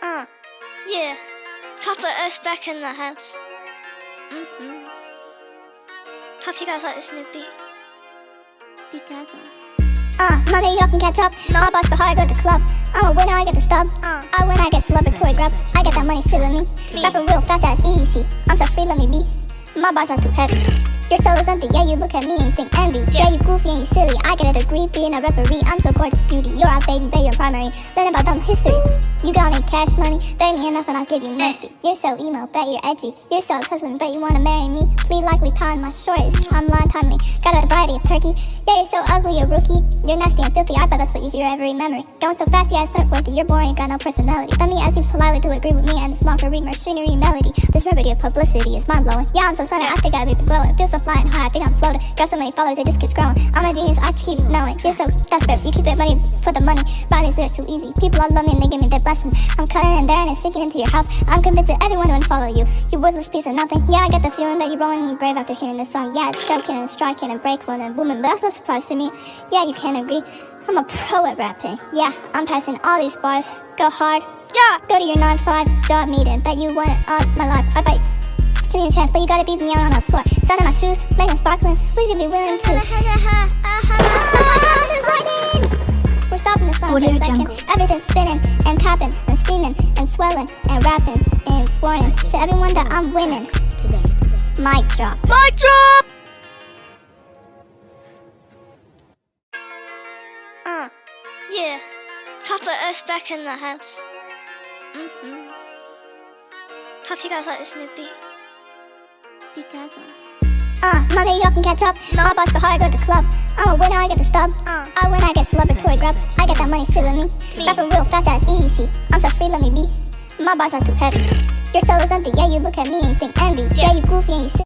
Uh, yeah. Papa S back in the house. Hope you guys like this new beat. Money y'all can catch up. No. I boss before I go to the club. I'm a winner, I get the stub. I win, I get celebratory grub. I get that money still with me. Rapping real fast as easy. I'm so free, let me be. My bars are too heavy. Your soul is empty, yeah, you look at me and think envy. Yeah, you goofy and you silly. I get a degree, being a referee. I'm so gorgeous, beauty. You're our baby, bet you're primary. Learn about dumb history. You got any cash money? Bury me enough and I'll give you mercy. You're so emo, bet you're edgy. You're so husband, bet you wanna marry me. Please likely tying my shorts. I'm lying timely. Got a variety of turkey. Yeah, you're so ugly, you're rookie. You're nasty and filthy, I bet that's what you hear every memory. Going so fast, yeah, I start with it. You're boring, got no personality. Let me ask you politely to agree with me and this mockery, machinery melody. This remedy of publicity is mind-blowing. Yeah, I'm so sunny, I think I've even glowing. Feel so fly and high, I think I'm floating. Got so many followers, it just keeps growing. I'm a genius, I keep knowing. You're so desperate, you keep it money for the money. Buy these lyrics too easy. People all love me and they give me their blessings. I'm cutting and daring and sinking into your house. I'm convinced that everyone would follow you. You worthless piece of nothing. Yeah, I get the feeling that you're rolling me brave after hearing this song. Yeah, it's stroking and striking and breaking and booming, but that's no surprise to me. Yeah, you can't agree. I'm a pro at rapping. Yeah, I'm passing all these bars. Go hard. Yeah, go to your 9-5 job meeting. Bet you want it all my life. I bet. Give me a chance, but you gotta beat me out on the floor. Shining my shoes, make them sparkling. Would you be willing to? We're stopping the song for a second. Everything's spinning and tapping and steaming and swelling and rapping and warning to everyone that I'm winning. Mic drop. Mic drop! Yeah. Papa S back in the house. Hope you guys like this new beat. Money y'all can catch up. No. I boss before I go to the club. I'm a winner, I get the stub. I win, I get celebratory grub. I get that money still with me. Rapping real fast as easy. I'm so free, let me be. My bars are too heavy. Your soul is empty, yeah, you look at me and think envy. Yeah, you goofy and you